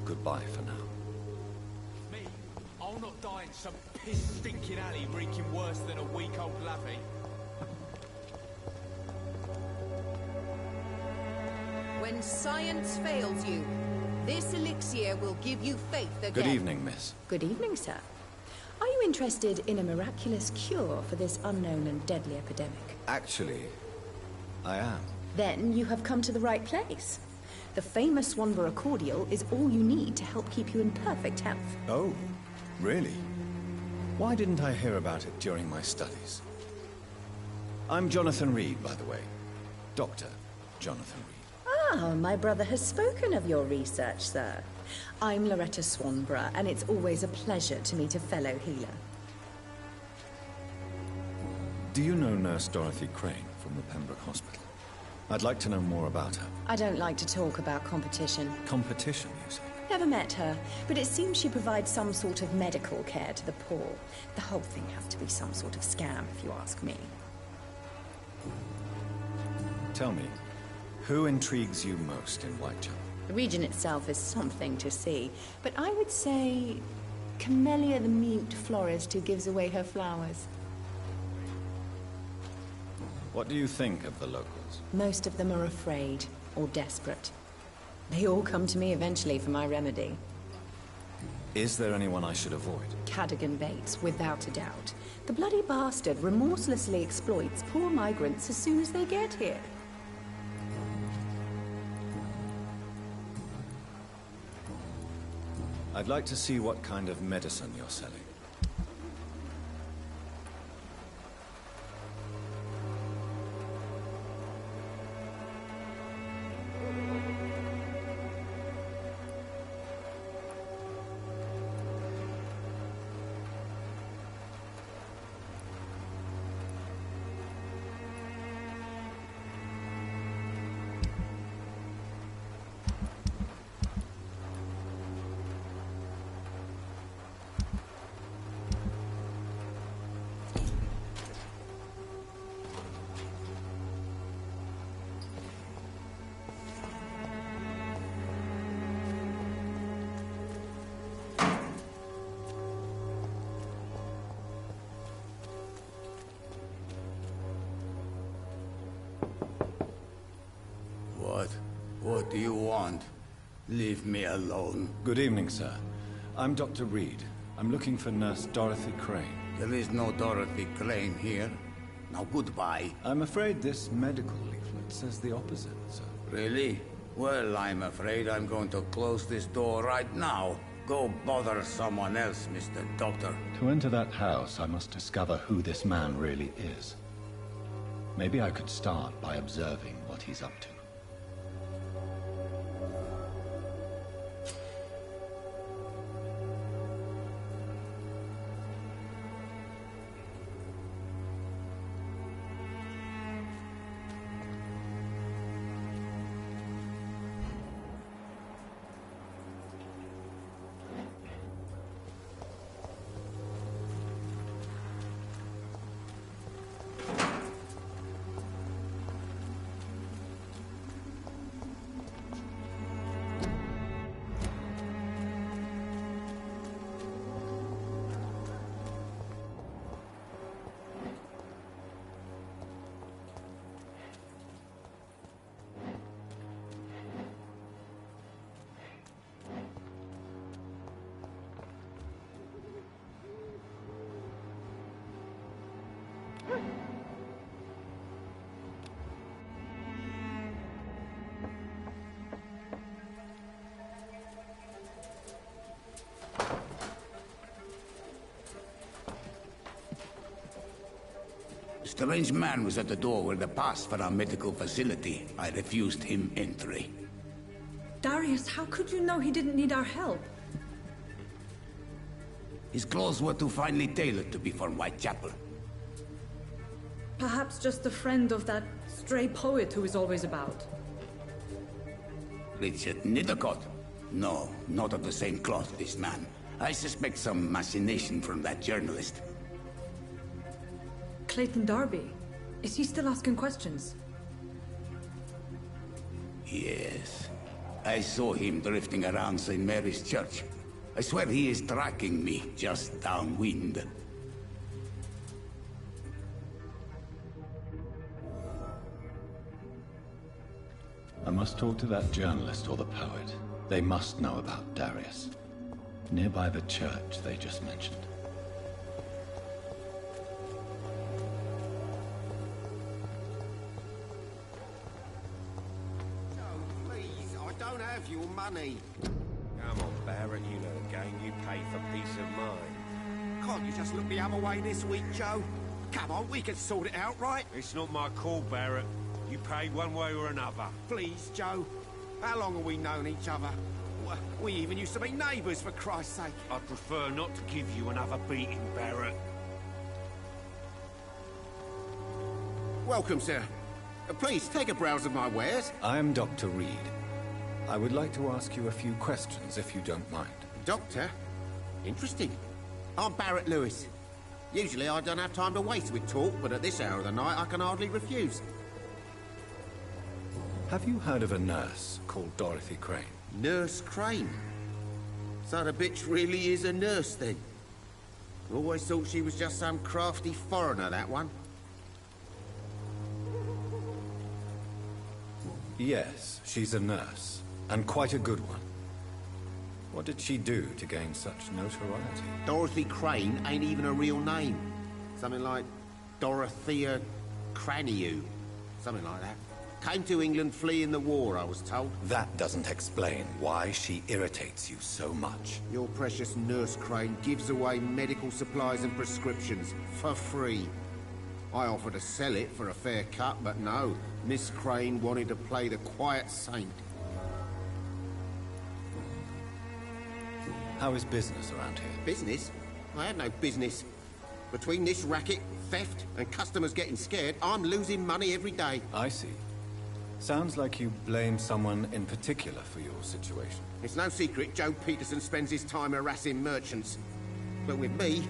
Goodbye for now. Me? I'll not die in some piss-stinking alley reeking worse than a week-old lavvy. when science fails you. This elixir will give you faith again. Good evening, miss. Good evening, sir. Are you interested in a miraculous cure for this unknown and deadly epidemic? Actually, I am. Then you have come to the right place. The famous Swanborough cordial is all you need to help keep you in perfect health. Oh, really? Why didn't I hear about it during my studies? I'm Jonathan Reed, by the way. Dr. Jonathan Reed. Ah, my brother has spoken of your research, sir. I'm Loretta Swanborough, and it's always a pleasure to meet a fellow healer. Do you know Nurse Dorothy Crane from the Pembroke Hospital? I'd like to know more about her. I don't like to talk about competition. Competition, you say? Never met her, but it seems she provides some sort of medical care to the poor. The whole thing has to be some sort of scam, if you ask me. Tell me, who intrigues you most in Whitechapel? The region itself is something to see, but I would say Camellia the mute florist who gives away her flowers. What do you think of the locals? Most of them are afraid or desperate. They all come to me eventually for my remedy. Is there anyone I should avoid? Cadogan Bates, without a doubt. The bloody bastard remorselessly exploits poor migrants as soon as they get here. I'd like to see what kind of medicine you're selling. What do you want? Leave me alone. Good evening, sir. I'm Dr. Reed. I'm looking for Nurse Dorothy Crane. There is no Dorothy Crane here. Now goodbye. I'm afraid this medical leaflet says the opposite, sir. Really? Well, I'm afraid I'm going to close this door right now. Go bother someone else, Mr. Doctor. To enter that house, I must discover who this man really is. Maybe I could start by observing what he's up to. A strange man was at the door with a pass for our medical facility. I refused him entry. Darius, how could you know he didn't need our help? His clothes were too finely tailored to be from Whitechapel. Perhaps just a friend of that stray poet who is always about. Richard Nithercott? No, not of the same cloth, this man. I suspect some machination from that journalist. Clayton Darby. Is he still asking questions? Yes. I saw him drifting around St. Mary's Church. I swear he is tracking me just downwind. A must talk to that journalist or the poet. They must know about Darius. Nearby the church they just mentioned. Please, I don't have your money. Come on, Barrett, you know the game. You pay for peace of mind. Can't you just look the other way this week, Joe? Come on, we can sort it out, right? It's not my call, Barrett. You pay one way or another. Please, Joe. How long have we known each other? We even used to be neighbours, for Christ's sake. I prefer not to give you another beating, Barrett. Welcome, sir. Please, take a browse of my wares. I am Dr. Reed. I would like to ask you a few questions, if you don't mind. Doctor? Interesting. I'm Barrett Lewis. Usually I don't have time to waste with talk, but at this hour of the night I can hardly refuse. Have you heard of a nurse called Dorothy Crane? Nurse Crane? So the bitch really is a nurse, then? Always thought she was just some crafty foreigner, that one. Yes, she's a nurse, and quite a good one. What did she do to gain such notoriety? Dorothy Crane ain't even a real name. Something like Dorothea Craniu. Something like that. Came to England fleeing the war, I was told. That doesn't explain why she irritates you so much. Your precious Nurse Crane gives away medical supplies and prescriptions for free. I offered to sell it for a fair cut, but no. Miss Crane wanted to play the quiet saint. How is business around here? Business? I have no business. Between this racket, theft, and customers getting scared, I'm losing money every day. I see. Sounds like you blame someone in particular for your situation. It's no secret Joe Peterson spends his time harassing merchants. But with me,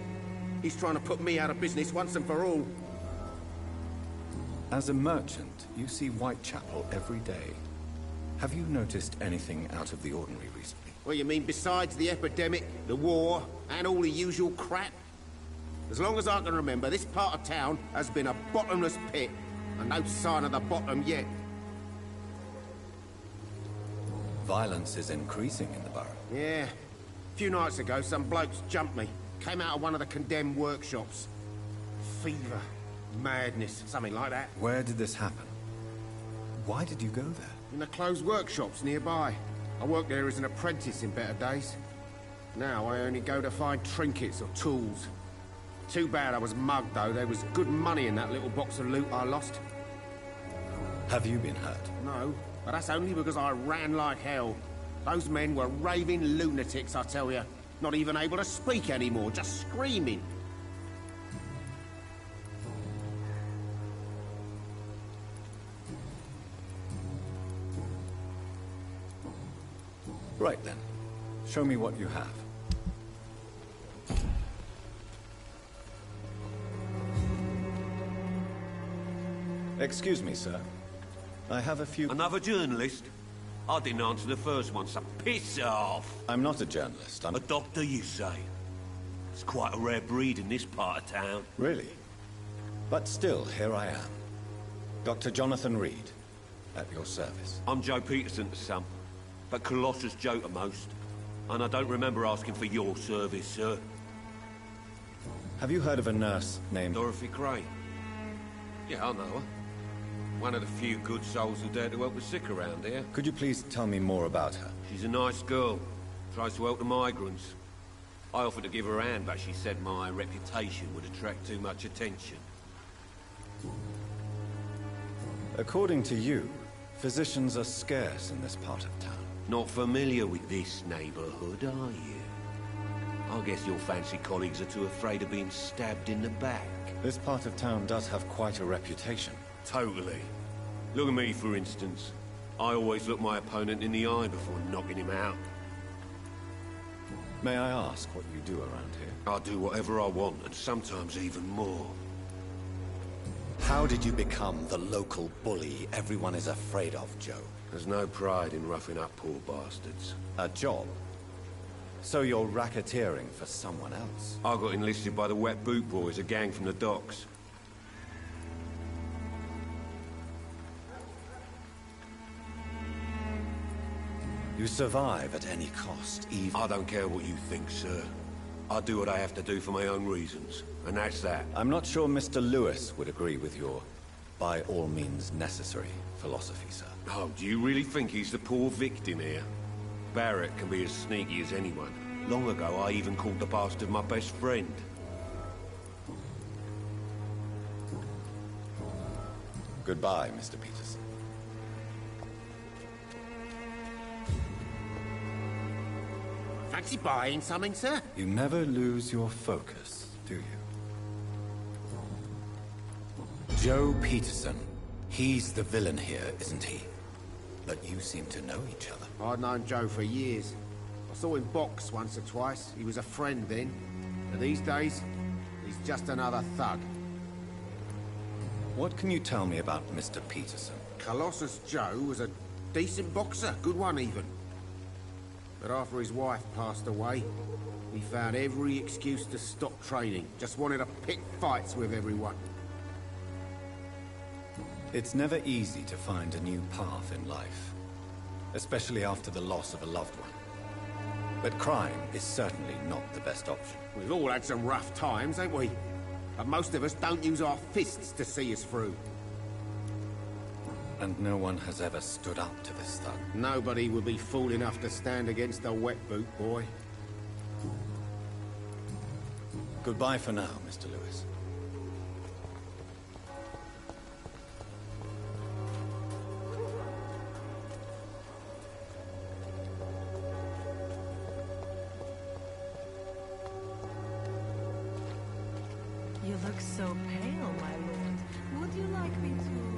he's trying to put me out of business once and for all. As a merchant, you see Whitechapel every day. Have you noticed anything out of the ordinary recently? Well, you mean besides the epidemic, the war, and all the usual crap? As long as I can remember, this part of town has been a bottomless pit, and no sign of the bottom yet. Violence is increasing in the borough. Yeah. A few nights ago, some blokes jumped me. Came out of one of the condemned workshops. Fever. Madness. Something like that. Where did this happen? Why did you go there? In the closed workshops nearby. I worked there as an apprentice in better days. Now I only go to find trinkets or tools. Too bad I was mugged, though. There was good money in that little box of loot I lost. Have you been hurt? No, but that's only because I ran like hell. Those men were raving lunatics, I tell you. Not even able to speak anymore, just screaming. Right then. Show me what you have. Excuse me, sir. I have a few... Another journalist? I didn't answer the first one, so piss off! I'm not a journalist, I'm... A doctor, you say? It's quite a rare breed in this part of town. Really? But still, here I am. Dr. Jonathan Reed, at your service. I'm Joe Peterson's son, but Colossus Joe to most. And I don't remember asking for your service, sir. Have you heard of a nurse named... Dorothy Crane? Yeah, I know her. One of the few good souls who dare to help the sick around here. Could you please tell me more about her? She's a nice girl. Tries to help the migrants. I offered to give her a hand, but she said my reputation would attract too much attention. According to you, physicians are scarce in this part of town. Not familiar with this neighborhood, are you? I guess your fancy colleagues are too afraid of being stabbed in the back. This part of town does have quite a reputation. Totally. Look at me, for instance. I always look my opponent in the eye before knocking him out. May I ask what you do around here? I do whatever I want, and sometimes even more. How did you become the local bully everyone is afraid of, Joe? There's no pride in roughing up poor bastards. A job? So you're racketeering for someone else? I got enlisted by the Wet Boot Boys, a gang from the docks. You survive at any cost, even... I don't care what you think, sir. I do what I have to do for my own reasons, and that's that. I'm not sure Mr. Lewis would agree with your by all means necessary philosophy, sir. Oh, do you really think he's the poor victim here? Barrett can be as sneaky as anyone. Long ago, I even called the bastard my best friend. Goodbye, Mr. Peterson. Fancy buying something, sir? You never lose your focus, do you? Joe Peterson. He's the villain here, isn't he? But you seem to know each other. I'd known Joe for years. I saw him box once or twice. He was a friend then. But these days, he's just another thug. What can you tell me about Mr. Peterson? Colossus Joe was a decent boxer, good one even. But after his wife passed away, he found every excuse to stop training. Just wanted to pick fights with everyone. It's never easy to find a new path in life, especially after the loss of a loved one. But crime is certainly not the best option. We've all had some rough times, ain't we? But most of us don't use our fists to see us through. And no one has ever stood up to this thug. Nobody would be fool enough to stand against a wet boot boy. Goodbye for now, Mr. Lewis. You look so pale, my lord. Would you like me to...